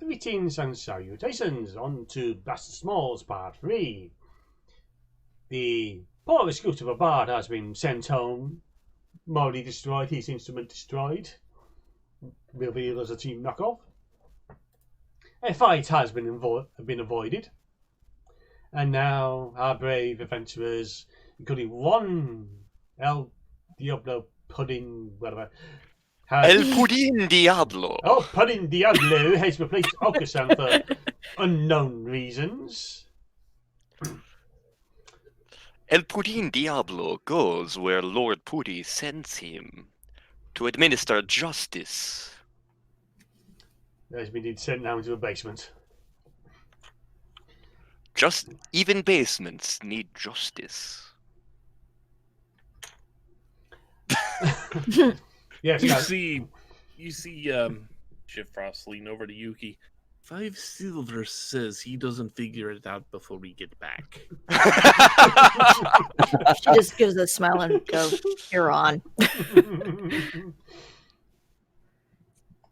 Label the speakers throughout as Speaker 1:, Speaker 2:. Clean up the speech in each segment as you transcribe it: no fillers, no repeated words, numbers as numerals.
Speaker 1: Greetings and salutations on to Bastard Smalls Part 3. The poor excuse of a bard has been sent home, morally destroyed, his instrument destroyed, revealed as a team knockoff. A fight has been avoided, and now our brave adventurers, including one El Diablo Pudding, whatever,
Speaker 2: El Pudding Diablo.
Speaker 1: Oh, Pudding Diablo has replaced Okansan for unknown reasons.
Speaker 2: El Pudding Diablo goes where Lord Putty sends him to administer justice.
Speaker 1: Has been sent down to a basement.
Speaker 2: Even basements need justice.
Speaker 1: Yes,
Speaker 3: you see, Shifrost lean over to Yuki. 5 silver says he doesn't figure it out before we get back.
Speaker 4: She just gives a smile and goes, "You're on."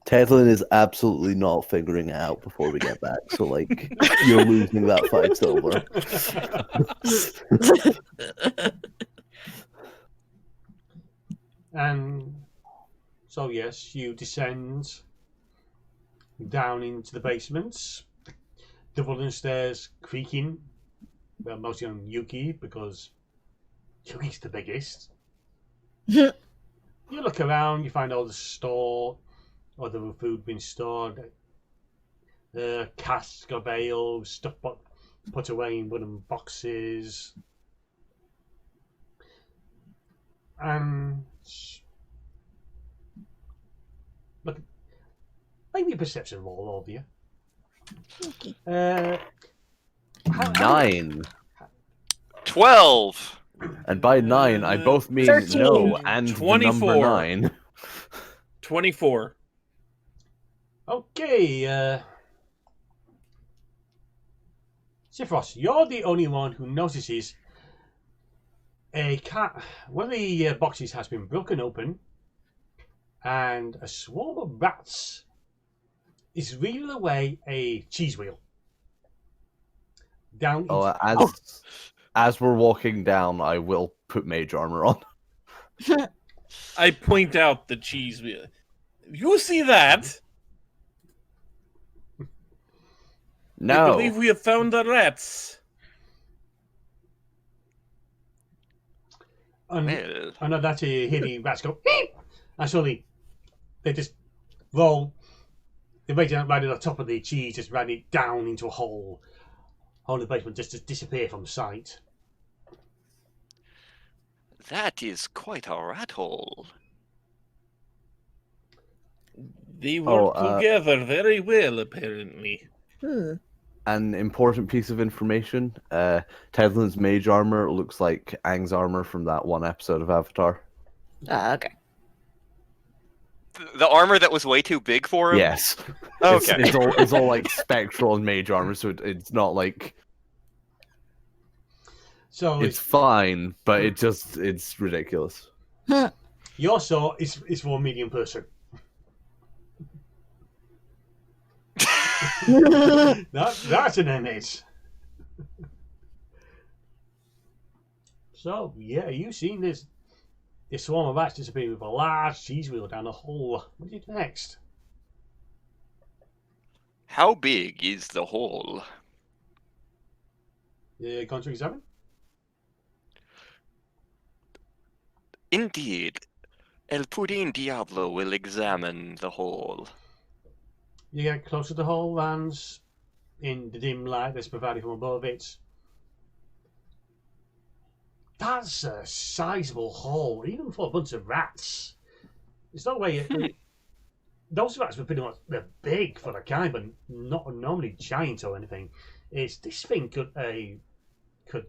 Speaker 5: Tedlin is absolutely not figuring it out before we get back. So, like, you're losing that 5 silver.
Speaker 1: And so, yes, you descend down into the basement. The wooden stairs creaking. Well, mostly on Yuki, because Yuki's the biggest. You look around, you find all the store, or the food being stored. Casks of ale, stuff put away in wooden boxes. And look, maybe a perception roll, all of you.
Speaker 4: Okay.
Speaker 5: 9.
Speaker 2: 12.
Speaker 5: And by 9, I both mean
Speaker 4: 13.
Speaker 5: no and
Speaker 3: 24.
Speaker 5: the number 9.
Speaker 3: 24.
Speaker 1: Okay, Sifros, you're the only one who notices a cat. One of the boxes has been broken open, and a swarm of rats is reeling away a cheese wheel. Down.
Speaker 5: As we're walking down, I will put mage armor on.
Speaker 3: I point out the cheese wheel. You see that?
Speaker 5: No.
Speaker 3: I believe we have found the rats.
Speaker 1: And
Speaker 2: Well,
Speaker 1: I know that you hear the rats go, and suddenly they just roll. They right at the top of the cheese, just ran it down into a hole in the basement, just to disappear from sight.
Speaker 2: that is quite a rat hole.
Speaker 3: They work
Speaker 5: Oh,
Speaker 3: together very well, apparently.
Speaker 5: An important piece of information. Tedlin's mage armor looks like Aang's armor from that one episode of Avatar.
Speaker 4: Okay.
Speaker 2: The armor that was way too big for him?
Speaker 5: Yes.
Speaker 2: Okay.
Speaker 5: It's all like spectral and mage armor, so it's not like...
Speaker 1: So
Speaker 5: It's fine, but it's ridiculous.
Speaker 1: your sword is for a medium person. That's an image. So yeah, you've seen this swarm of rats disappearing with a large cheese wheel down a hole. What do you do next?
Speaker 2: How big is the hole?
Speaker 1: Going to examine?
Speaker 2: Indeed. El Pudding Diablo will examine the hole.
Speaker 1: You get closer to the hole, and in the dim light that's provided from above it, that's a sizable hole, even for a bunch of rats. There's no way. Those rats were pretty much, they're big for the kind, but not normally giant or anything. This thing could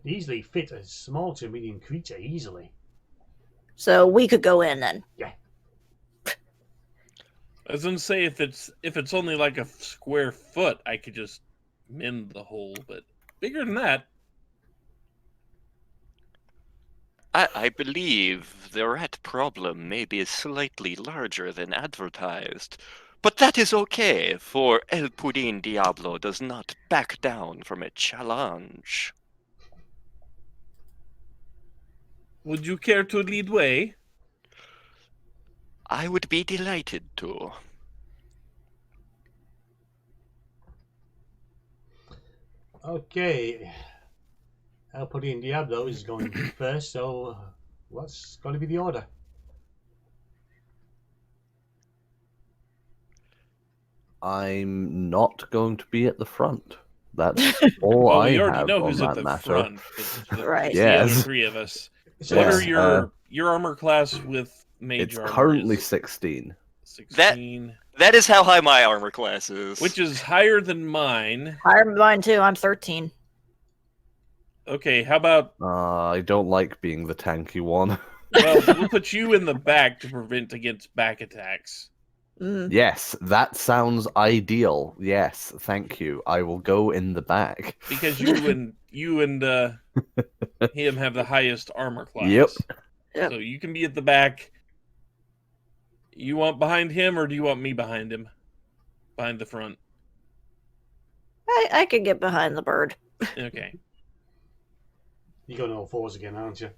Speaker 1: easily fit a small to medium creature easily.
Speaker 4: So we could go in then.
Speaker 1: Yeah.
Speaker 3: I was gonna say if it's only like a square foot, I could just mend the hole, but bigger than that.
Speaker 2: I believe the rat problem may be slightly larger than advertised. But that is okay, for El Pudin Diablo does not back down from a challenge.
Speaker 3: Would you care to lead way?
Speaker 2: I would be delighted to.
Speaker 1: Okay. El Pudin Diablo is going first, so what's going to be the order?
Speaker 5: I'm not going to be at the front. That's all
Speaker 3: Well,
Speaker 5: I
Speaker 3: we already
Speaker 5: have
Speaker 3: know
Speaker 5: on
Speaker 3: who's
Speaker 5: that
Speaker 3: at the
Speaker 5: matter.
Speaker 3: front.
Speaker 4: Right.
Speaker 3: The other
Speaker 5: Yes.
Speaker 3: 3 of us.
Speaker 1: So
Speaker 3: What
Speaker 5: Yes,
Speaker 3: are your armor class with mage
Speaker 5: It's
Speaker 3: armor?
Speaker 5: currently
Speaker 3: is
Speaker 5: 16.
Speaker 3: 16,
Speaker 2: That is how high my armor class is.
Speaker 3: which is higher than mine.
Speaker 4: Higher than mine too. I'm 13.
Speaker 3: Okay, how about
Speaker 5: I don't like being the tanky one.
Speaker 3: well, we'll put you in the back to prevent against back attacks.
Speaker 4: Mm.
Speaker 5: Yes, that sounds ideal. Yes, thank you. I will go in the back.
Speaker 3: Because you and him have the highest armor class.
Speaker 5: Yep.
Speaker 4: Yep.
Speaker 3: So you can be at the back. You want behind him, or do you want me behind him? Behind the front.
Speaker 4: I could get behind the bird.
Speaker 3: Okay.
Speaker 1: You're going all fours again, aren't you?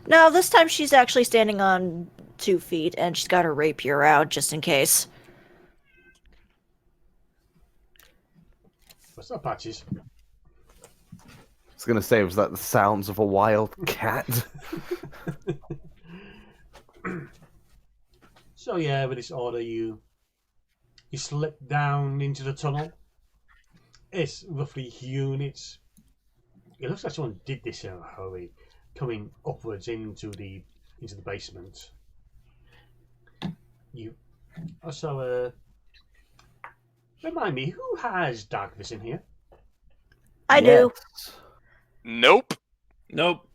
Speaker 4: No, this time she's actually standing on 2 feet, and she's got her rapier out just in case.
Speaker 1: What's that, Patches?
Speaker 5: I was going to say, was that the sounds of a wild cat?
Speaker 1: So yeah, with this order, you slip down into the tunnel. It's roughly hewn. It looks like someone did this in a hurry, coming upwards into the basement. You also remind me, who has dark vision here?
Speaker 4: I do.
Speaker 5: Yes.
Speaker 2: Nope.
Speaker 3: Nope.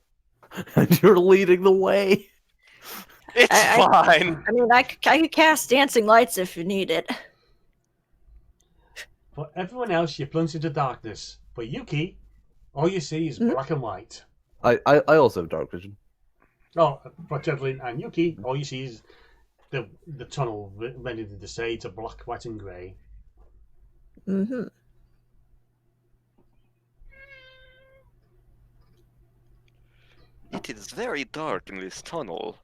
Speaker 5: And you're leading the way.
Speaker 2: It's
Speaker 4: I-
Speaker 2: fine.
Speaker 4: I mean, I could cast dancing lights if you need it.
Speaker 1: For everyone else, you plunge into darkness. For Yuki, all you see is
Speaker 4: Mhm.
Speaker 1: black and white.
Speaker 5: I also have dark vision.
Speaker 1: Oh, for Devlin and Yuki, all you see is the tunnel rendered into shades of black, white, and grey.
Speaker 4: Mm-hmm.
Speaker 2: It is very dark in this tunnel.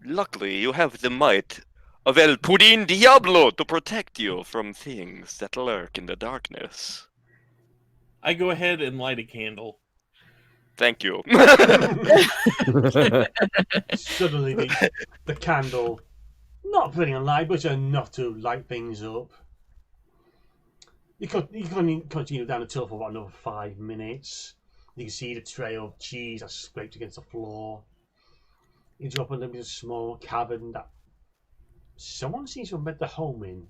Speaker 2: Luckily, you have the might of El Pudin Diablo to protect you from things that lurk in the darkness.
Speaker 3: I go ahead and light a candle.
Speaker 2: Thank you.
Speaker 1: Suddenly, the candle, not putting on light, but enough to light things up. You continue down the tunnel for about another 5 minutes. You can see the trail of cheese that's scraped against the floor. You drop into a small cavern that someone seems to have made the home in.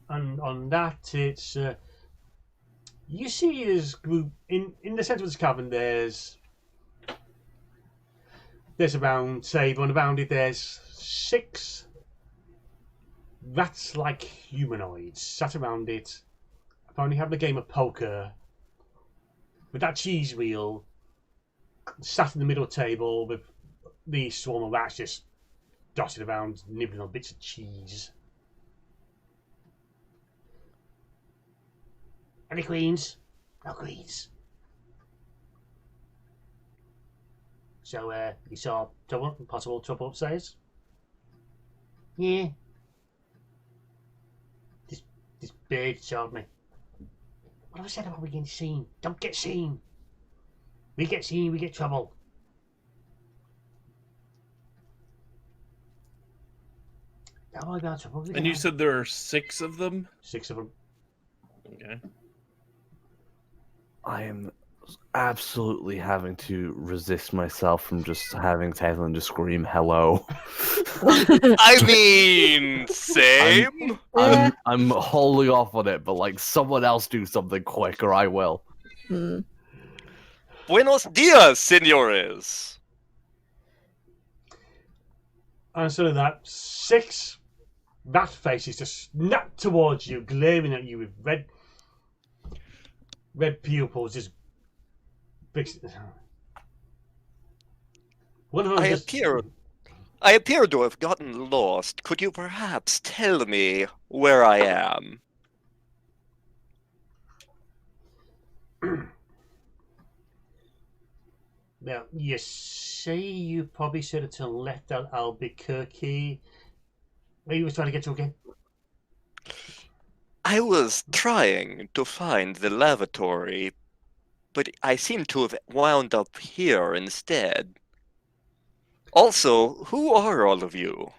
Speaker 1: And on that, it's you see his group in the center of this cavern. There's around, say, going around it. There's 6 rats-like humanoids sat around it, apparently having a game of poker with that cheese wheel, sat in the middle table with the swarm of rats just dotted around, nibbling on bits of cheese. Any queens? No queens. So, you saw possible trouble upstairs? Yeah. This bird showed me. What have I said about we getting seen? Don't get seen. We get seen, we get trouble. Don't worry about trouble.
Speaker 3: And you said there are 6 of them?
Speaker 1: 6 of them.
Speaker 3: Okay.
Speaker 5: I am absolutely having to resist myself from just having Tevlin just scream hello.
Speaker 2: I mean, same.
Speaker 5: I'm holding off on it, but like someone else do something quick or I will.
Speaker 4: Hmm.
Speaker 2: Buenos dias, senores.
Speaker 1: And so that 6 rat faces just snap towards you, glaring at you with red pupils. Just big. One of them
Speaker 2: I appear to have gotten lost. Could you perhaps tell me where I am?
Speaker 1: Now, you say you probably should have turned left at Albuquerque. Where you was trying to get to again?
Speaker 2: I was trying to find the lavatory, but I seem to have wound up here instead. Also, who are all of you?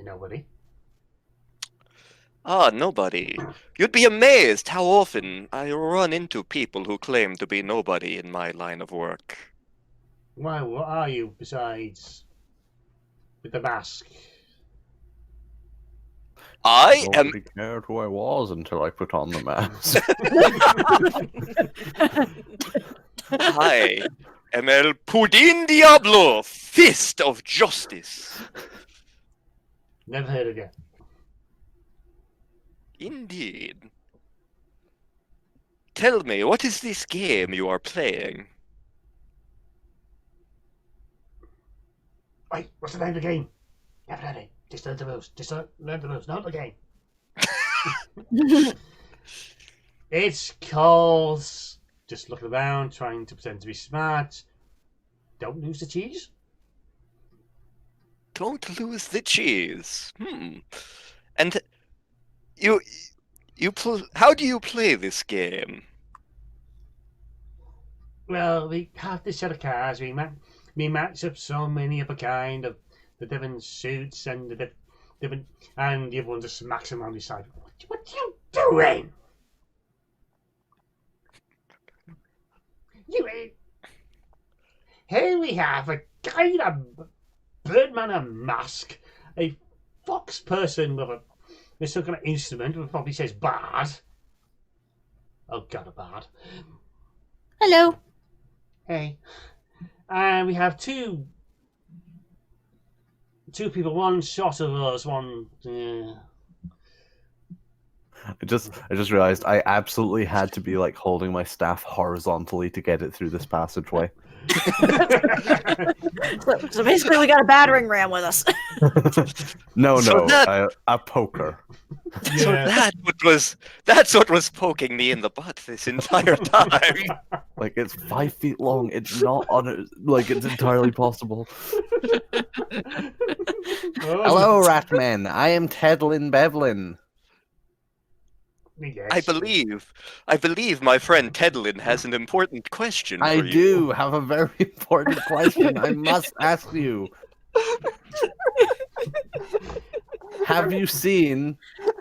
Speaker 1: Nobody.
Speaker 2: Ah, nobody. You'd be amazed how often I run into people who claim to be nobody in my line of work.
Speaker 1: Why, what are you besides with the mask?
Speaker 2: I am.
Speaker 5: Nobody cared who I was until I put on the mask.
Speaker 2: I am El Pudin Diablo, Fist of Justice.
Speaker 1: Never heard of you.
Speaker 2: Indeed. Tell me, what is this game you are playing?
Speaker 1: Wait, what's the name of the game? Never heard it. Just learn the rules. Just learn the rules, not the game. It's called just looking around, trying to pretend to be smart. Don't lose the cheese.
Speaker 2: Don't lose the cheese. And how do you play this game?
Speaker 1: Well, we have this set of cards. We match up so many of a kind of the different suits and the different, and the other one just smacks him on his side. What are you doing? Here we have a guy in a birdman a mask, a fox person with some kind of instrument, which probably says bard. Oh God, a bard.
Speaker 4: Hello.
Speaker 1: Hey. And we have two people, one shot of us, one.
Speaker 5: I just realized I absolutely had to be like holding my staff horizontally to get it through this passageway.
Speaker 4: So basically, we got a battering ram with us.
Speaker 5: A poker.
Speaker 1: Yeah.
Speaker 2: So that's what was poking me in the butt this entire time.
Speaker 5: Like, it's 5 feet long. It's not it's entirely possible. Hello, Ratman. I am Tedlin Bevlin.
Speaker 1: Yes.
Speaker 2: I believe my friend Tedlin has an important question for you.
Speaker 5: I do have a very important question I must ask you. Have you seen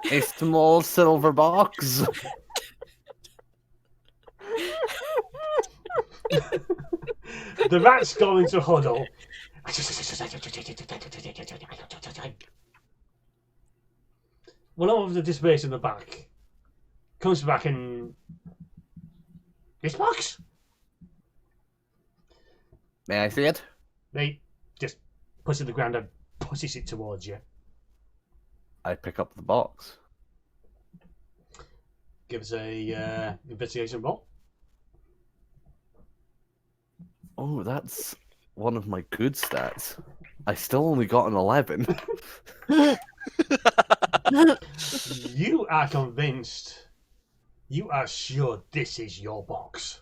Speaker 5: a small silver box?
Speaker 1: The rats go into huddle. One of the displays in the back comes back in this box.
Speaker 5: May I see it?
Speaker 1: They just puts it on the ground and pushes it towards you.
Speaker 5: I pick up the box.
Speaker 1: Give us a investigation roll.
Speaker 5: Oh, that's one of my good stats. I still only got an 11.
Speaker 1: You are convinced. You are sure this is your box.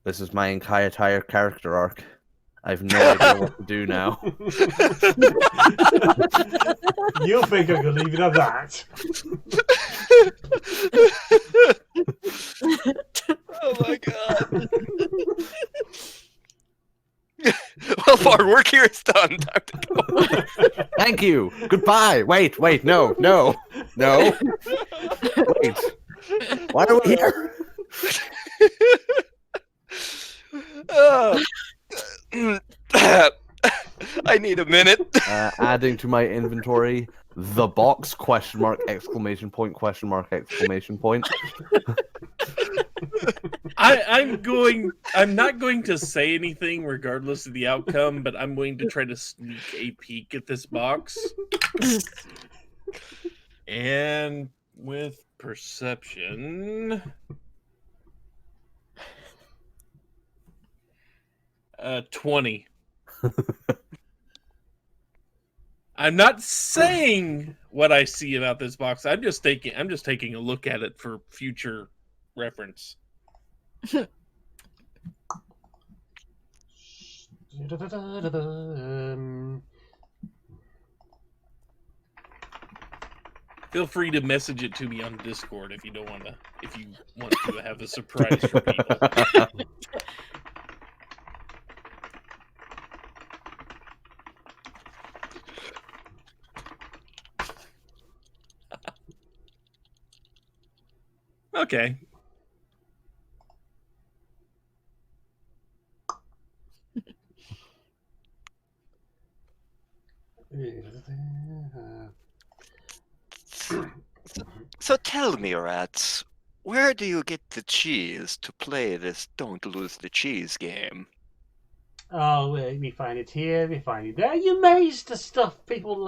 Speaker 5: This is my entire character arc. I've no idea what to do now.
Speaker 1: You think I can leave it at that?
Speaker 2: Oh my god. Well, our work here is done. Time to go.
Speaker 5: Thank you. Goodbye. Wait, no. Wait. Why are we here?
Speaker 2: I need a minute.
Speaker 5: Adding to my inventory, the box, question mark, exclamation point, question mark, exclamation point.
Speaker 3: I'm not going to say anything regardless of the outcome, but I'm going to try to sneak a peek at this box. And with perception, 20. I'm not saying what I see about this box. I'm just taking a look at it for future reference. Feel free to message it to me on Discord if you want to have a surprise for people. Okay.
Speaker 2: So tell me, rats, where do you get the cheese to play this don't lose the cheese game?
Speaker 1: Oh, we find it here, we find it there. You maze the stuff people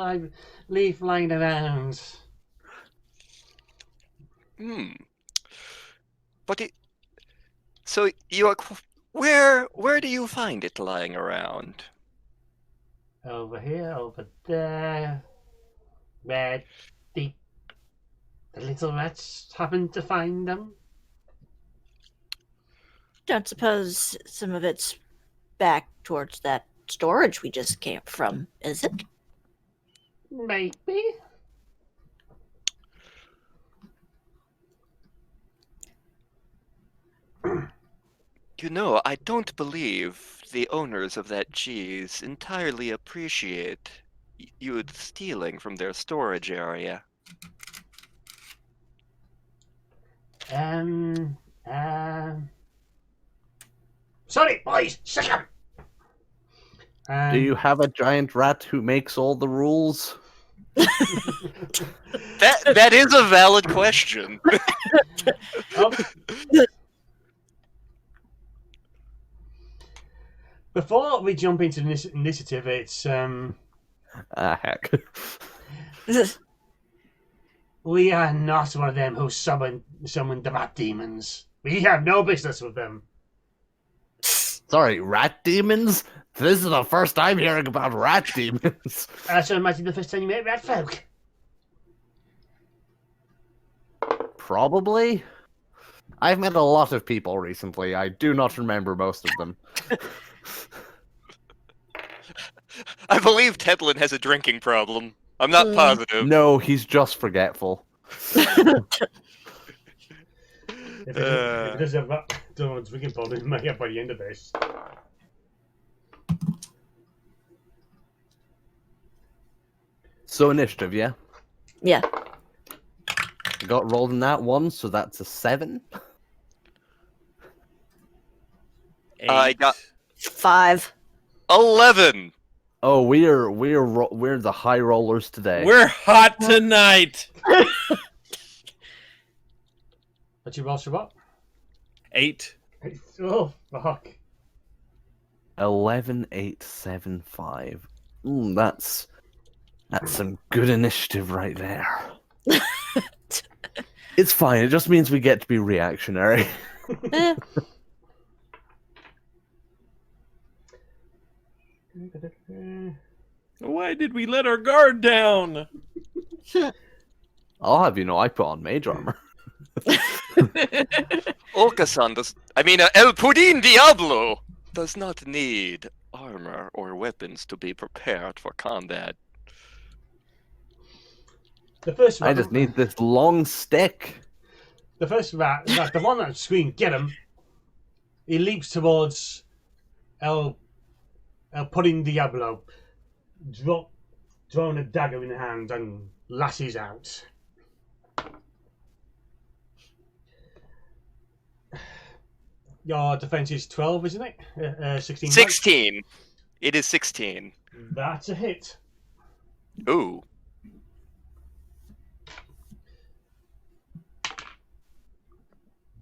Speaker 1: leave lying around.
Speaker 2: But so you are where do you find it lying around?
Speaker 1: Over here, over there. Where the little rats happen to find them.
Speaker 4: Don't suppose some of it's back towards that storage we just came from, is it?
Speaker 1: Maybe.
Speaker 2: You know, I don't believe the owners of that cheese entirely appreciate you stealing from their storage area.
Speaker 1: Sorry, boys, shut up.
Speaker 5: Do you have a giant rat who makes all the rules?
Speaker 2: That is a valid question.
Speaker 1: Oh. Before we jump into the initiative, it's
Speaker 5: Heck.
Speaker 1: we are not one of them who summoned the rat demons. We have no business with them.
Speaker 5: Sorry, rat demons? This is the first I'm hearing about rat demons.
Speaker 1: So imagine the first time you met rat folk.
Speaker 5: Probably. I've met a lot of people recently. I do not remember most of them.
Speaker 2: I believe Tedlin has a drinking problem. I'm not positive.
Speaker 5: No, he's just forgetful.
Speaker 1: If it does have a drinking problem, it might have by the end of this.
Speaker 5: So initiative, yeah?
Speaker 4: Yeah.
Speaker 5: I got rolled in that one, so that's a 7.
Speaker 2: I got
Speaker 4: 5.
Speaker 2: 11.
Speaker 5: Oh, we're the high rollers today.
Speaker 3: We're hot tonight.
Speaker 1: What you roll for what?
Speaker 3: 8.
Speaker 1: Oh, fuck.
Speaker 5: 11, 8, 7, 5. That's some good initiative right there. It's fine. It just means we get to be reactionary.
Speaker 3: Why did we let our guard down?
Speaker 5: I'll have you know, I put on mage armor.
Speaker 2: Okansan El Pudin Diablo does not need armor or weapons to be prepared for combat.
Speaker 1: The first rat,
Speaker 5: I just need this long stick.
Speaker 1: The first rat, the one that screamed, "Get him!" He leaps towards El Pudding Diablo, drawing a dagger in hand and lashes out. Your defense is 12, isn't it? 16.
Speaker 2: 16. It is 16.
Speaker 1: That's a hit.
Speaker 2: Ooh.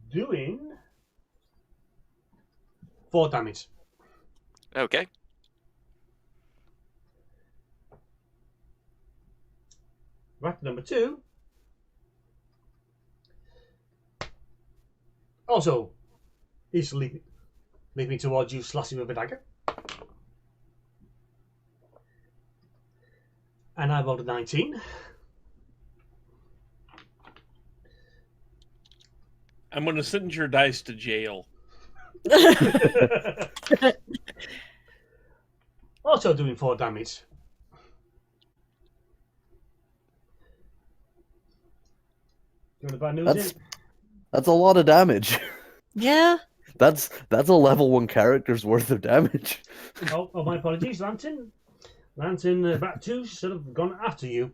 Speaker 1: Doing 4 damage.
Speaker 2: Okay.
Speaker 1: Rat number 2. Also, he's leaping towards you, slashing with a dagger. And I rolled a 19.
Speaker 3: I'm going to send your dice to jail.
Speaker 1: Also doing 4 damage. You want the bad news in?
Speaker 5: That's a lot of damage.
Speaker 4: Yeah.
Speaker 5: That's a level 1 character's worth of damage.
Speaker 1: Oh, my apologies, Lantern. Lantern, Rat 2 should have gone after you.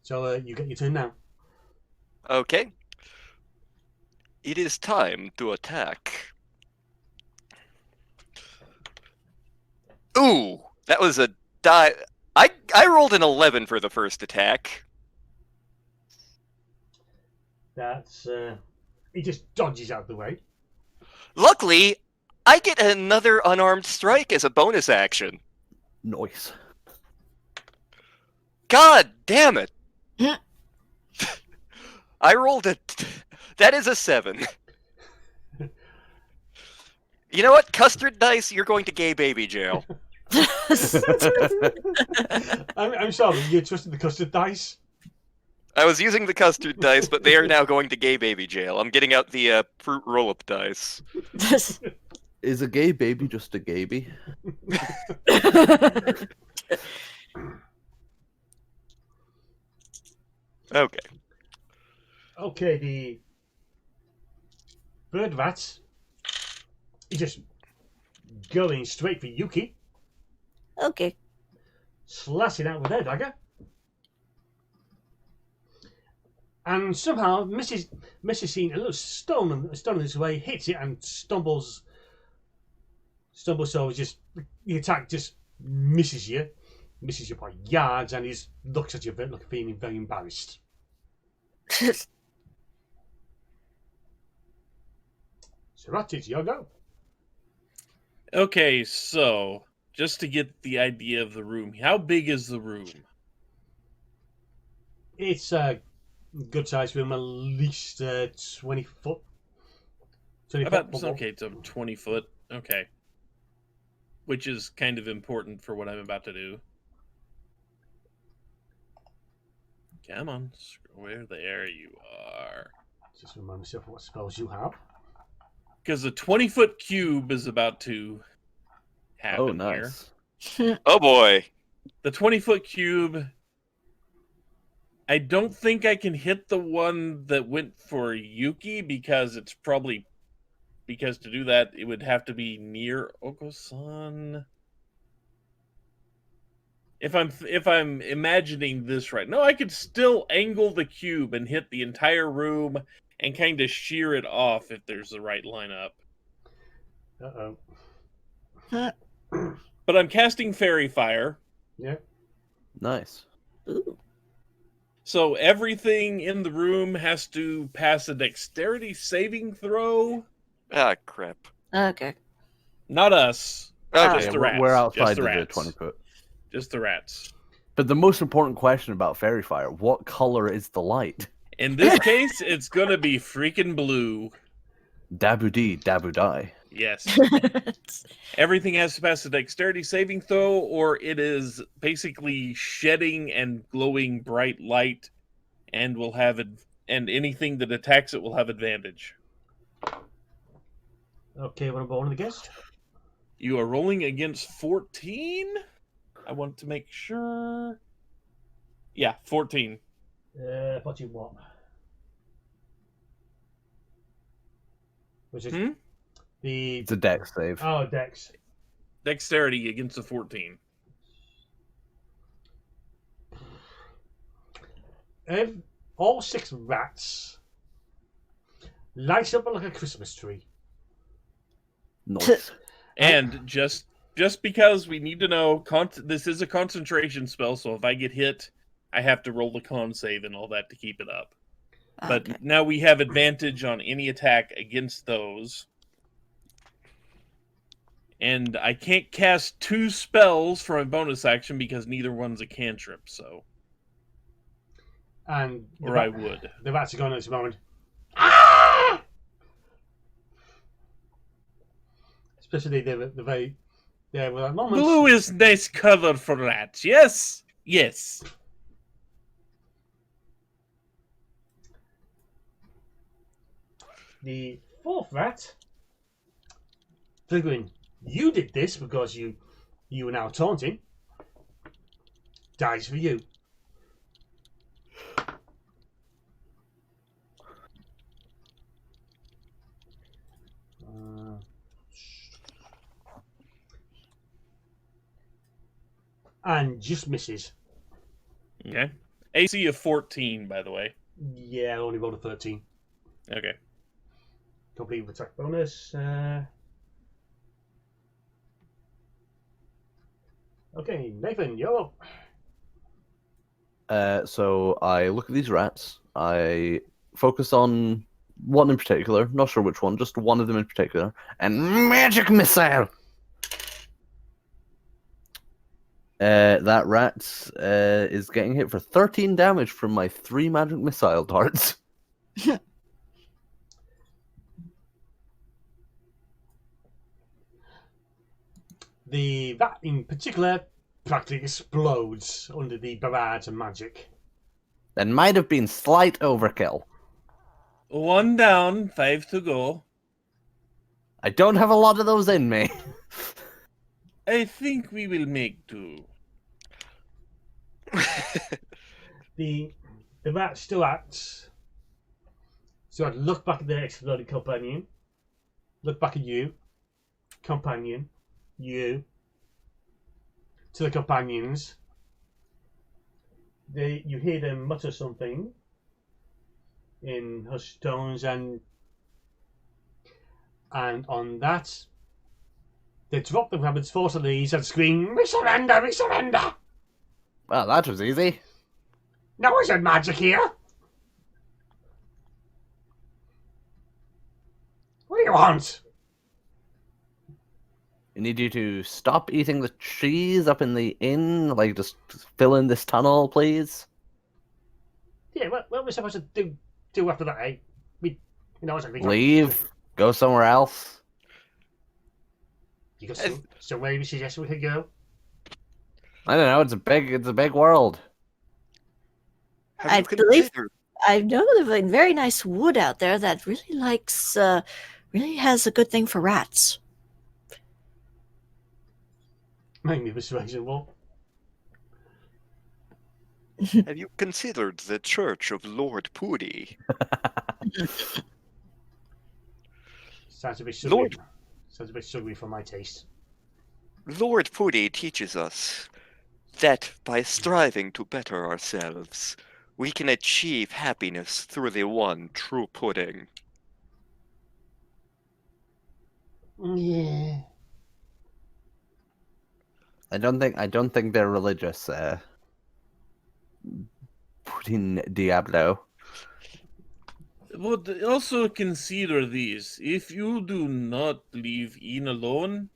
Speaker 1: So you get your turn now.
Speaker 2: Okay. It is time to attack. Ooh, that was a die. I rolled an 11 for the first attack.
Speaker 1: That's he just dodges out of the way.
Speaker 2: Luckily, I get another unarmed strike as a bonus action.
Speaker 5: Nice.
Speaker 2: God damn it! I rolled a... That is a 7. You know what? Custard dice, you're going to gay baby jail.
Speaker 1: I'm sorry, you trusted the custard dice?
Speaker 2: I was using the custard dice, but they are now going to gay baby jail. I'm getting out the fruit roll-up dice.
Speaker 5: Is a gay baby just a gaby?
Speaker 2: Okay.
Speaker 1: Okay, the bird rat is just going straight for Yuki,
Speaker 4: Okay.
Speaker 1: slashing out with their dagger, and somehow misses seeing a little stone in his way, hits it and stumbles. So just the attack just misses you by yards, and he looks at you feeling very embarrassed. So Rat, it's your go.
Speaker 3: Okay, so just to get the idea of the room, how big is the room?
Speaker 1: It's a good sized room, at least 20 foot. 20
Speaker 3: About
Speaker 1: foot.
Speaker 3: okay, so 20 foot. Okay, which is kind of important for what I'm about to do. Come on, where there you are.
Speaker 1: Just remind myself what spells you have.
Speaker 3: Because the 20-foot cube is about to happen
Speaker 5: Oh, nice.
Speaker 3: here.
Speaker 2: Oh boy.
Speaker 3: The 20-foot cube. I don't think I can hit the one that went for Yuki because it's probably to do that it would have to be near Okansan. If I'm imagining this right, no, I could still angle the cube and hit the entire room and kind of shear it off if there's the right lineup. But I'm casting Fairy Fire.
Speaker 1: Yeah.
Speaker 5: Nice.
Speaker 4: Ooh.
Speaker 3: So everything in the room has to pass a dexterity saving throw.
Speaker 2: Ah, crap.
Speaker 4: Okay.
Speaker 3: Not us.
Speaker 2: Okay.
Speaker 3: Just
Speaker 5: Yeah,
Speaker 3: the rats.
Speaker 5: we're outside
Speaker 3: Just the
Speaker 5: of the
Speaker 3: rats.
Speaker 5: 20 foot.
Speaker 3: Just the rats.
Speaker 5: But the most important question about Fairy Fire, what color is the light?
Speaker 3: In this case, it's going to be freaking blue.
Speaker 5: Dabu dee, dabu die.
Speaker 3: Yes. Everything has to pass a dexterity saving throw, or it is basically shedding and glowing bright light, and will have and anything that attacks it will have advantage.
Speaker 1: Okay, what I'm rolling against?
Speaker 3: You are rolling against 14. I want to make sure. Yeah, 14.
Speaker 1: What you want? Was it the
Speaker 5: It's a dex save.
Speaker 1: Oh, Dex.
Speaker 3: Dexterity against a 14.
Speaker 1: All 6 rats lights up like a Christmas tree.
Speaker 5: Nice.
Speaker 3: And just because we need to know, this is a concentration spell, so if I get hit, I have to roll the con save and all that to keep it up.
Speaker 4: Okay.
Speaker 3: But now we have advantage on any attack against those. And I can't cast 2 spells for my bonus action because neither one's a cantrip, so...
Speaker 1: And
Speaker 3: Or I would.
Speaker 1: The rats are going at this moment. Ah! Especially the very... Yeah, well, at moments...
Speaker 3: Blue is nice color for rats, yes? Yes.
Speaker 1: The fourth rat, figuring you did this because you were now taunting, dies for you. And just misses.
Speaker 3: Okay. AC of 14, by the way.
Speaker 1: Yeah, only rolled a 13.
Speaker 3: Okay.
Speaker 1: Complete attack bonus. Okay, Nathan, you're up.
Speaker 5: So I look at these rats. I focus on one in particular. Not sure which one, just one of them in particular. And magic missile. That rat is getting hit for 13 damage from my 3 magic missile darts.
Speaker 1: The rat in particular practically explodes under the barrage of magic.
Speaker 5: That might have been slight overkill.
Speaker 3: 1 down, 5 to go.
Speaker 5: I don't have a lot of those in me.
Speaker 3: I think we will make do.
Speaker 1: The rat still acts. So I'd look back at the exploding companion. Look back at you. Companion. You. To the companions. You hear them mutter something in hushed tones, and on that they drop the rabbits forcibly and scream, "We surrender! We surrender!"
Speaker 5: Well, that was easy.
Speaker 1: No one said magic here. What do you want?
Speaker 5: I need you to stop eating the cheese up in the inn. Like, just fill in this tunnel, please.
Speaker 1: Yeah, what are we supposed to do after that, eh?
Speaker 5: Leave. Go somewhere else.
Speaker 1: You got somewhere you suggest we could go?
Speaker 5: I don't know. It's a big world.
Speaker 2: Have you
Speaker 4: I believe-
Speaker 2: considered-
Speaker 4: I know there's a very nice wood out there that really has a good thing for rats.
Speaker 1: Make me persuasion roll.
Speaker 2: Have you considered the Church of Lord Pooty?
Speaker 1: Sounds a bit sugary.
Speaker 2: Lord.
Speaker 1: Sounds a bit sugary for my taste.
Speaker 2: Lord Pooty teaches us that by striving to better ourselves, we can achieve happiness through the one true pudding.
Speaker 1: Yeah.
Speaker 5: I don't think they're religious. Putin Diablo.
Speaker 3: But also consider this. If you do not leave Ian alone,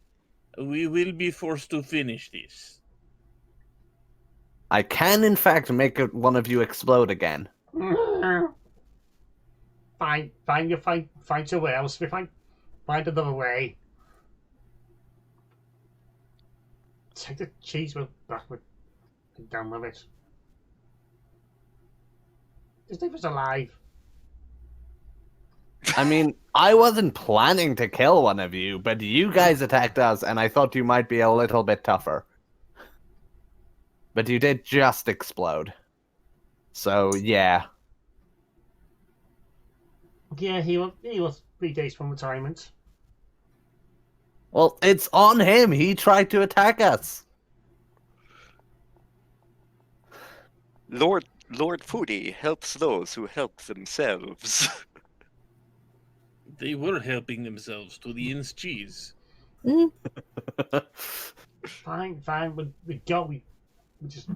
Speaker 3: we will be forced to finish this.
Speaker 5: I can, in fact, make one of you explode again.
Speaker 1: Fine, you find somewhere else. We find another way. Take the cheese backward and down with it. Just leave us alive.
Speaker 5: I mean, I wasn't planning to kill one of you, but you guys attacked us, and I thought you might be a little bit tougher. But you did just explode. So, yeah.
Speaker 1: Yeah, he was 3 days from retirement.
Speaker 5: Well, it's on him. He tried to attack us.
Speaker 2: Lord Pooty helps those who help themselves.
Speaker 3: They were helping themselves to the inn's cheese.
Speaker 1: Fine, we go. We just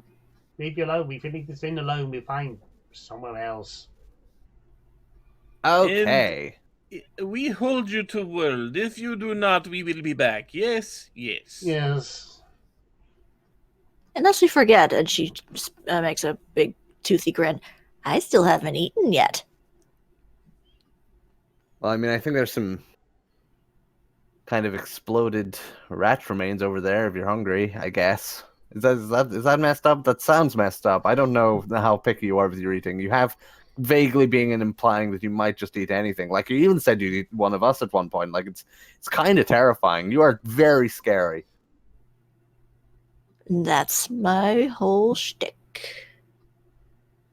Speaker 1: leave you alone. If you leave this in alone, we find somewhere else.
Speaker 5: Okay.
Speaker 3: We hold you to world. If you do not, we will be back. Yes, yes.
Speaker 1: Yes.
Speaker 4: Unless we forget, and she makes a big toothy grin. I still haven't eaten yet.
Speaker 5: Well, I mean, I think there's some kind of exploded rat remains over there. If you're hungry, I guess. Is that messed up? That sounds messed up. I don't know how picky you are with your eating. You have vaguely being and implying that you might just eat anything. Like you even said you'd eat one of us at one point. Like it's kind of terrifying. You are very scary.
Speaker 4: That's my whole shtick.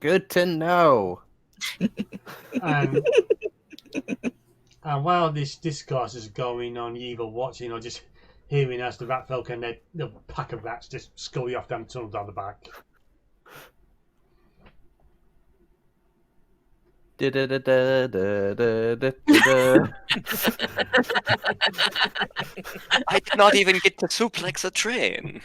Speaker 5: Good to know.
Speaker 1: And while this discourse is going on, you either watching or just hearing as the rat folk and the pack of rats just scurry off down the tunnel down the back.
Speaker 2: I did not even get to suplex a train.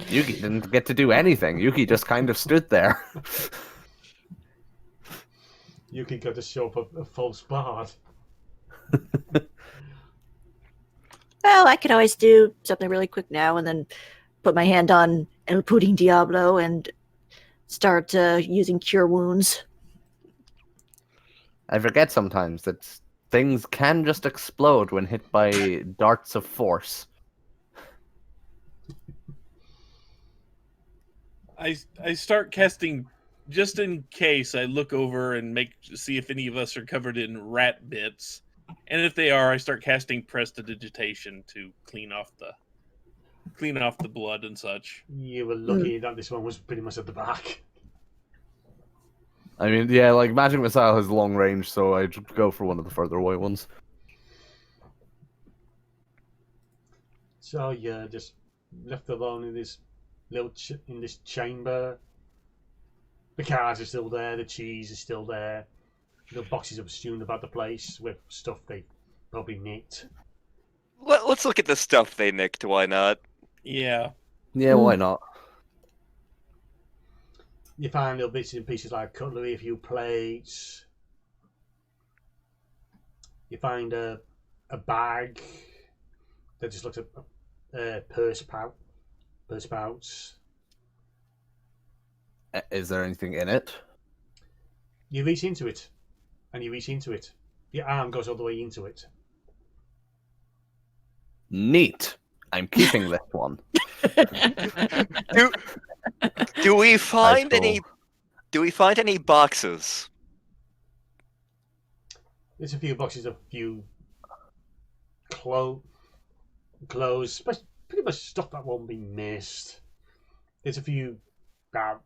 Speaker 5: Yuki didn't get to do anything. Yuki just kind of stood there.
Speaker 1: Yuki got to show up a false bard.
Speaker 4: Well, I could always do something really quick now and then put my hand on El Pudding Diablo and start using Cure Wounds.
Speaker 5: I forget sometimes that things can just explode when hit by darts of force.
Speaker 3: I start casting, just in case. I look over and see if any of us are covered in rat bits, and if they are, I start casting Prestidigitation to clean off the blood and such.
Speaker 1: You were lucky that this one was pretty much at the back.
Speaker 5: I mean, yeah, like Magic Missile has long range, so I'd go for one of the further away ones.
Speaker 1: So yeah, just left alone in this little in this chamber. The cards are still there, the cheese is still there. The boxes are strewn about the place with stuff they probably nicked.
Speaker 2: Let's look at the stuff they nicked. Why not?
Speaker 3: Yeah.
Speaker 5: Yeah, why not?
Speaker 1: You find little bits and pieces like cutlery, a few plates. You find a bag that just looks at purse pouch.
Speaker 5: Is there anything in it?
Speaker 1: You reach into it, and you reach into it. Your arm goes all the way into it.
Speaker 5: Neat. I'm keeping this one.
Speaker 2: Do we find any boxes?
Speaker 1: There's a few boxes, a few clothes, pretty much stuff that won't be missed. There's a few about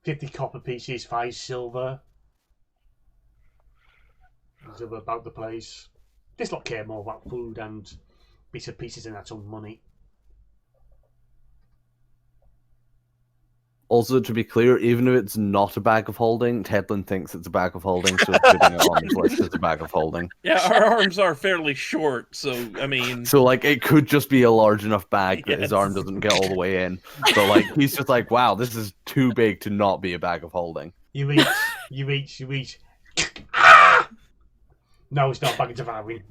Speaker 1: 50 copper pieces, 5 silver. These are about the place. This lot care more about food and bits and pieces than actual money.
Speaker 5: Also, to be clear, even if it's not a bag of holding, Tedlin thinks it's a bag of holding, so it's putting it on his list as a bag of holding.
Speaker 3: Yeah, our arms are fairly short, so, I mean...
Speaker 5: So, like, it could just be a large enough bag that his
Speaker 3: Yes.
Speaker 5: arm doesn't get all the way in. So, like, he's just like, wow, this is too big to not be a bag of holding.
Speaker 1: You reach. Ah! No, it's not bag of devouring.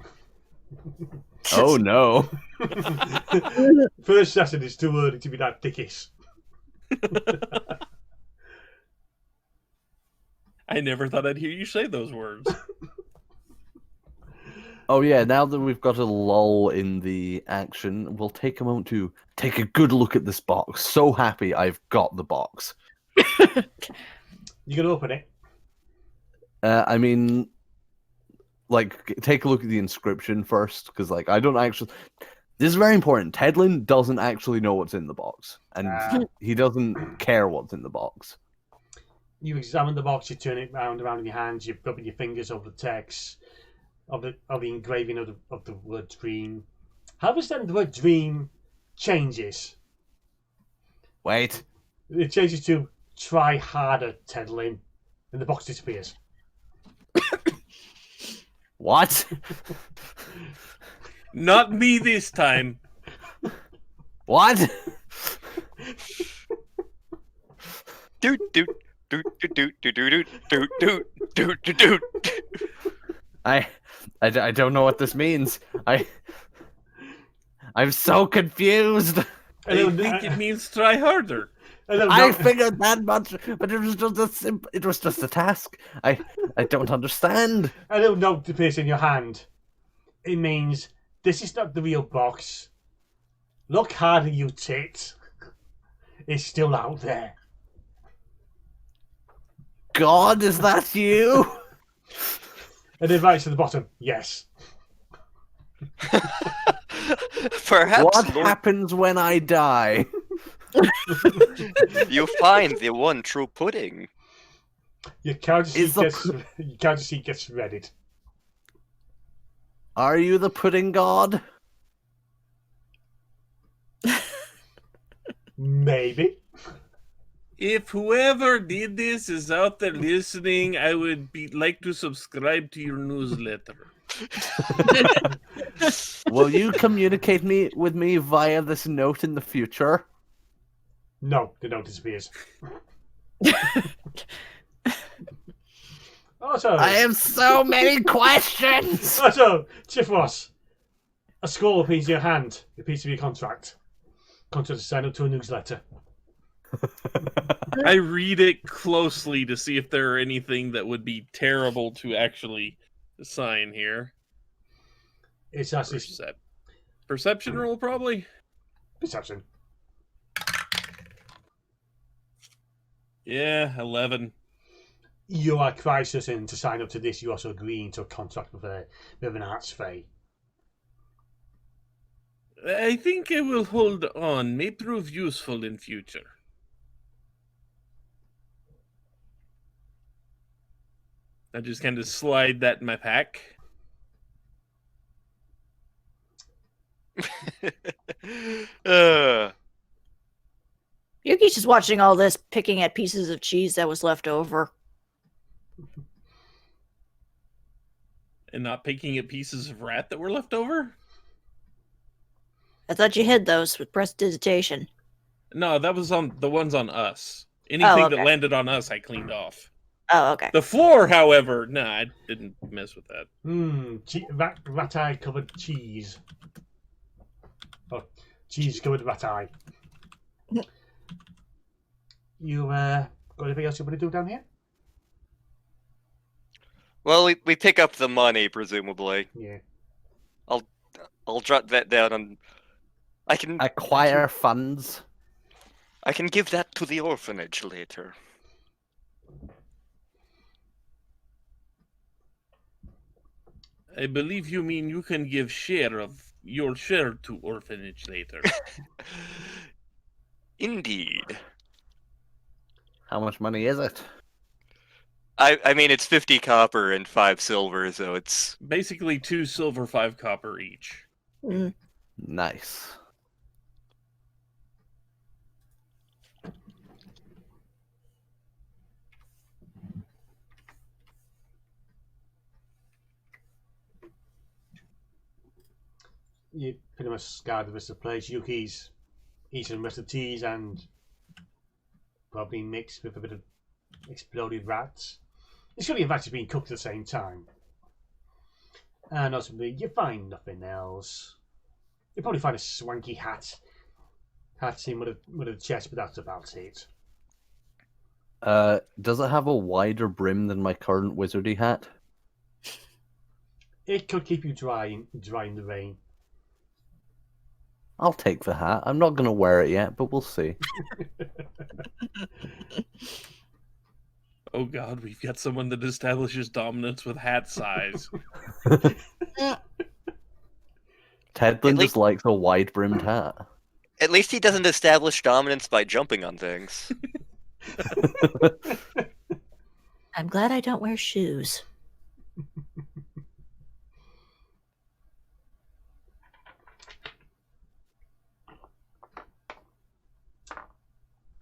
Speaker 5: Oh, no.
Speaker 1: First session is too early to be that dickish.
Speaker 3: I never thought I'd hear you say those words.
Speaker 5: Oh, yeah, now that we've got a lull in the action, we'll take a moment to take a good look at this box. So happy I've got the box.
Speaker 1: You can open it.
Speaker 5: I mean, like, take a look at the inscription first, because, like, I don't actually... This is very important. Tedlin doesn't actually know what's in the box, and he doesn't care what's in the box.
Speaker 1: You examine the box, you turn it round in your hands, you rub your fingers over the text of the engraving of the word dream. However, then the word dream changes.
Speaker 5: Wait.
Speaker 1: It changes to try harder, Tedlin, and the box disappears.
Speaker 5: What?
Speaker 3: Not me this time.
Speaker 5: What?
Speaker 2: Doot doot doot doot doot doot doot doot doot. Dude.
Speaker 5: I don't know what this means. I'm so confused.
Speaker 3: I think it means try harder.
Speaker 5: I figured that much, but it was just a task. I don't understand.
Speaker 1: A little note to place in your hand. It means this is not the real box. Look harder, you tit. It's still out there.
Speaker 5: God, is that you?
Speaker 1: And then right to the bottom, yes.
Speaker 2: Perhaps
Speaker 5: What
Speaker 2: Lord,
Speaker 5: happens when I die?
Speaker 2: you find the one true pudding.
Speaker 1: Your character
Speaker 5: Is
Speaker 1: sheet gets readied.
Speaker 5: Are you the pudding god?
Speaker 1: Maybe.
Speaker 3: If whoever did this is out there listening, I would like to subscribe to your newsletter.
Speaker 5: Will you communicate with me via this note in the future?
Speaker 1: No, the note disappears. Also,
Speaker 5: I have so many questions.
Speaker 1: Also, Chief Ross, a scroll appears in your hand. It appears to be a contract. Contract to sign up to a newsletter.
Speaker 3: I read it closely to see if there are anything that would be terrible to actually sign here.
Speaker 1: It's actually
Speaker 3: Perception roll, probably?
Speaker 1: perception.
Speaker 3: Yeah, 11.
Speaker 1: You are crisis, and to sign up to this, you also agree to a contract with an arts fee.
Speaker 3: I think I will hold on. May prove useful in future. I just kind of slide that in my pack.
Speaker 4: Yuki's just watching all this, picking at pieces of cheese that was left over.
Speaker 3: And not picking at pieces of rat that were left over?
Speaker 4: I thought you hid those with prestidigitation.
Speaker 3: No, that was on the ones on us. Anything
Speaker 4: okay.
Speaker 3: that landed on us, I cleaned off.
Speaker 4: Oh, okay.
Speaker 3: The floor, however, no, I didn't mess with that.
Speaker 1: Rat eye covered cheese. Oh, cheese covered rat eye. You got anything else you want to do down here?
Speaker 2: Well, we pick up the money, presumably.
Speaker 1: Yeah.
Speaker 2: I'll jot that down, and I can
Speaker 5: Acquire funds.
Speaker 2: I can give that to the orphanage later.
Speaker 3: I believe you mean you can give your share to orphanage later.
Speaker 2: Indeed.
Speaker 5: How much money is it?
Speaker 2: I mean, it's 50 copper and 5 silver, so it's...
Speaker 3: Basically 2 silver, 5 copper each.
Speaker 4: Mm.
Speaker 5: Nice.
Speaker 1: You pretty much scarred the rest of the place. Yuki's eating the rest of the teas and probably mixed with a bit of exploded rats. It's going to be rats being cooked at the same time. And ultimately, you find nothing else. You probably find a swanky hat in with a chest, but that's about it.
Speaker 5: Does it have a wider brim than my current wizardy hat?
Speaker 1: It could keep you dry in the rain.
Speaker 5: I'll take the hat. I'm not going to wear it yet, but we'll see.
Speaker 3: Oh god, we've got someone that establishes dominance with hat size.
Speaker 5: Tedlin just likes a wide-brimmed hat.
Speaker 2: At least he doesn't establish dominance by jumping on things.
Speaker 4: I'm glad I don't wear shoes.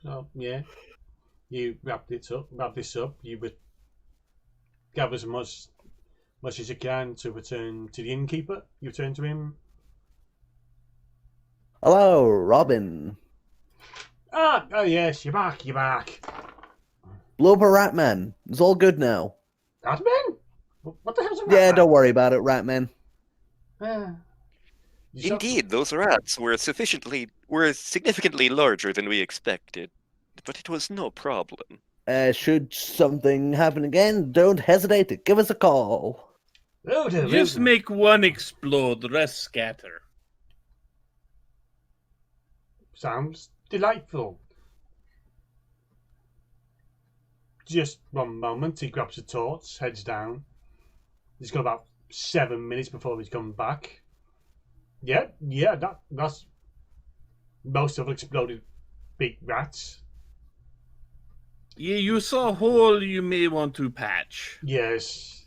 Speaker 1: So yeah, you wrap this up. You would gather as much as you can to return to the innkeeper. You return to him.
Speaker 5: Hello, Robin.
Speaker 1: Oh yes, you're back.
Speaker 5: Blow up a rat man. It's all good now.
Speaker 1: Ratman? What the hell's a Ratman?
Speaker 5: Yeah, don't worry about it, Ratman.
Speaker 2: Indeed, those rats were significantly larger than we expected, but it was no problem.
Speaker 5: Should something happen again, don't hesitate to give us a call.
Speaker 3: Just make one explode, the rest scatter.
Speaker 1: Sounds delightful. Just one moment, he grabs a torch, heads down. He's got about 7 minutes before he's coming back. Yeah, that's most of exploded big rats.
Speaker 3: Yeah, you saw a hole you may want to patch.
Speaker 1: Yes.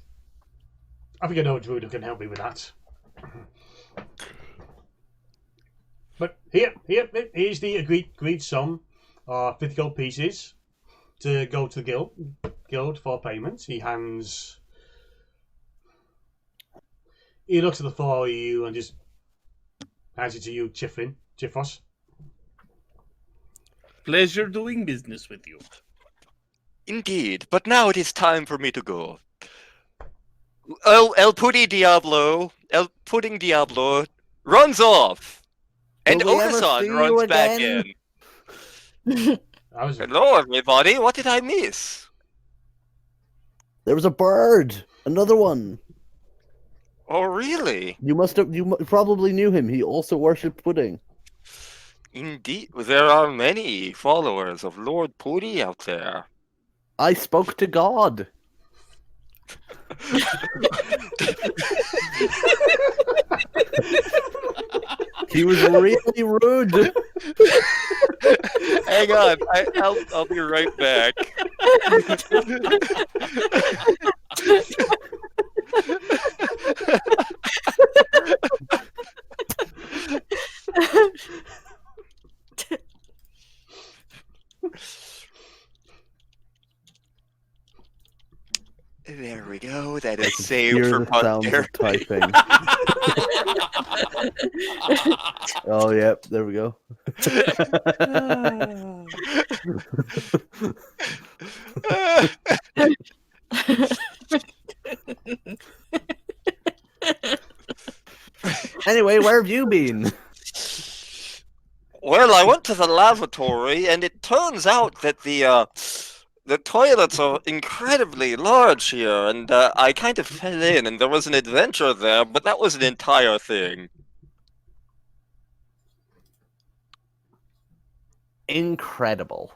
Speaker 1: I think I know a druid who can help me with that. But here's the agreed sum of 50 gold pieces to go to the guild for payment. He looks at the four of you and just hands it to you, Chifros.
Speaker 3: Pleasure doing business with you.
Speaker 2: Indeed, but now it is time for me to go. El Pudding Diablo runs off, and
Speaker 5: Will we ever see
Speaker 2: Okansan
Speaker 5: you
Speaker 2: runs back
Speaker 5: again?
Speaker 2: in. Hello, everybody. What did I miss?
Speaker 5: There was a bird. Another one.
Speaker 2: Oh, really?
Speaker 5: You probably knew him. He also worshipped pudding.
Speaker 2: Indeed, there are many followers of Lord Puri out there.
Speaker 5: I spoke to God. He was really rude.
Speaker 2: Hang on, I'll be right back. There we go. That is saved for posterity.
Speaker 5: Typing. Oh, yep. There we go. Anyway, where have you been?
Speaker 2: Well, I went to the lavatory, and it turns out that the toilets are incredibly large here, and I kind of fell in, and there was an adventure there, but that was an entire thing.
Speaker 5: Incredible.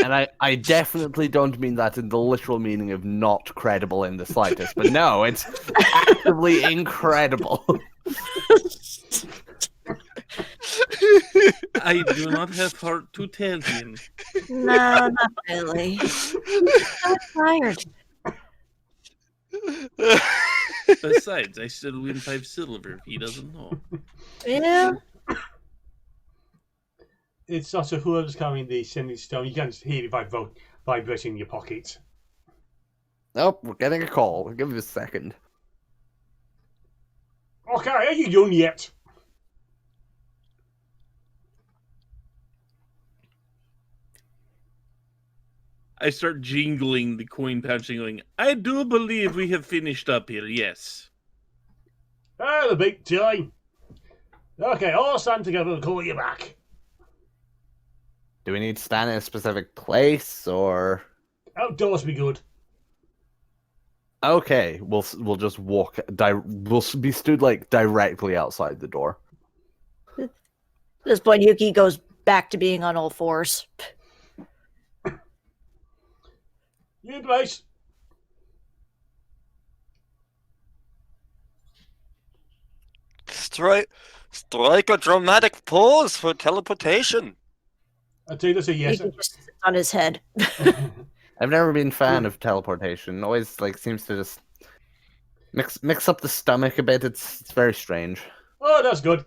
Speaker 5: And I definitely don't mean that in the literal meaning of not credible in the slightest, but no, it's actively incredible.
Speaker 3: I do not have heart to tell him.
Speaker 4: No, not really. I'm tired.
Speaker 3: Besides, I still win 5 silver if he doesn't know.
Speaker 4: Yeah.
Speaker 1: It's also whoever's carrying the sending stone. You can hear it vibrating in your pocket.
Speaker 5: Nope, we're getting a call. Give me a second.
Speaker 1: Okay, are you done yet?
Speaker 3: I start jingling the coin pouch and going, I do believe we have finished up here, yes.
Speaker 1: Oh, the big time. Okay, all stand together and call you back.
Speaker 5: Do we need to stand in a specific place, or...?
Speaker 1: Outdoors be good.
Speaker 5: Okay, we'll just walk. We'll be stood like directly outside the door.
Speaker 4: At this point, Yuki goes back to being on all fours.
Speaker 1: You place.
Speaker 2: Strike a dramatic pose for teleportation.
Speaker 1: I'd say that's a yes.
Speaker 4: Yuki just sits on his head.
Speaker 5: I've never been a fan of teleportation. Always seems to just mix up the stomach a bit. It's very strange.
Speaker 1: Oh, that's good.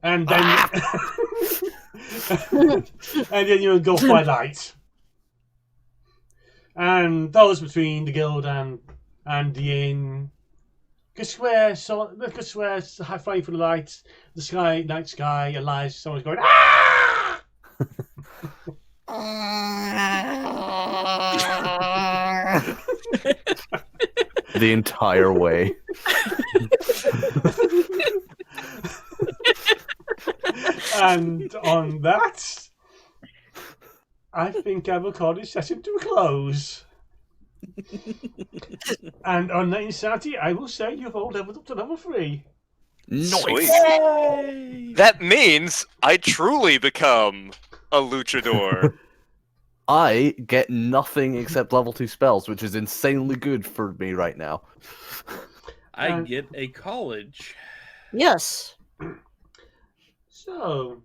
Speaker 1: And then and then you engulf by light. And those between the guild and the inn could swear high flying for the lights, the night sky, Elias, someone's going ah.
Speaker 5: the entire way.
Speaker 1: And on that, I think I will call this session to a close. And on that insanity, I will say you've all leveled up to level 3.
Speaker 2: Sweet.
Speaker 3: Yay!
Speaker 2: That means I truly become a luchador.
Speaker 5: I get nothing except level 2 spells, which is insanely good for me right now.
Speaker 3: I get a college.
Speaker 4: Yes.
Speaker 1: So,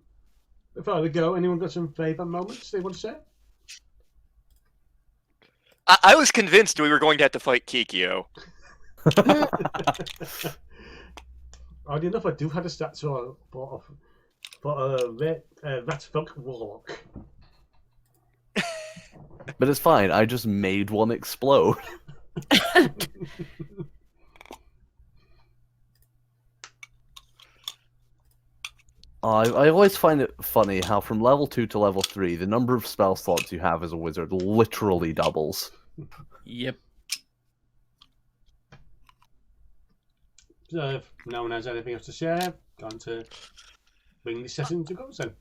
Speaker 1: before we go, anyone got some favourite moments they want to say?
Speaker 2: I was convinced we were going to have to fight Kikyo.
Speaker 1: Oddly enough, I do have a stats for Rat Folk Warlock.
Speaker 5: But it's fine, I just made one explode. I always find it funny how from level 2 to level 3, the number of spell slots you have as a wizard literally doubles.
Speaker 3: Yep.
Speaker 1: So, if no one has anything else to share, going to bring this session to close then.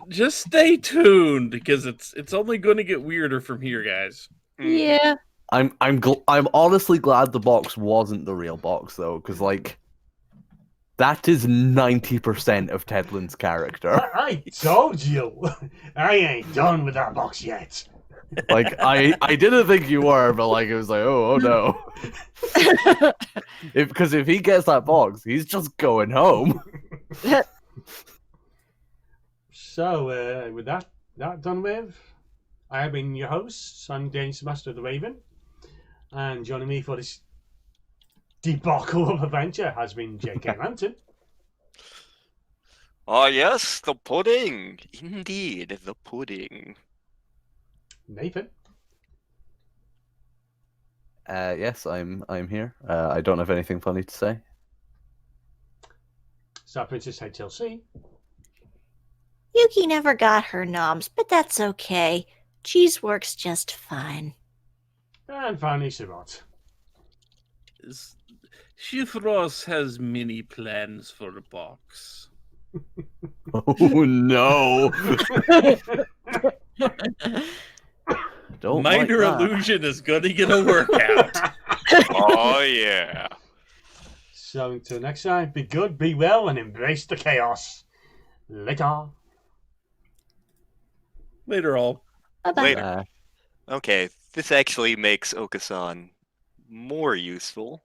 Speaker 3: Just stay tuned because it's only going to get weirder from here, guys.
Speaker 4: Yeah.
Speaker 5: I'm honestly glad the box wasn't the real box though, because like that is 90% of Tedlin's character.
Speaker 1: I told you, I ain't done with that box yet.
Speaker 5: Like I didn't think you were, but like it was like oh no. Because if he gets that box, he's just going home.
Speaker 1: So with that done with, I have been your host. I'm James Master of the Raven, and joining me for this debacle of adventure has been JKLantern.
Speaker 2: Ah, yes, the pudding. Indeed, the pudding.
Speaker 1: Nathan.
Speaker 5: Yes, I'm here. I don't have anything funny to say.
Speaker 1: StarprincessHLC.
Speaker 4: Yuki never got her noms, but that's okay. Cheese works just fine.
Speaker 1: And finally, Sirot.
Speaker 3: Shifros has many plans for the box.
Speaker 5: Oh no! Don't
Speaker 3: Minor
Speaker 5: like that.
Speaker 3: illusion is going to get a workout.
Speaker 2: Oh, yeah.
Speaker 1: So until next time, be good, be well, and embrace the chaos. Later.
Speaker 3: Later, all.
Speaker 4: Bye-bye.
Speaker 2: Later. Okay, this actually makes Okansan more useful.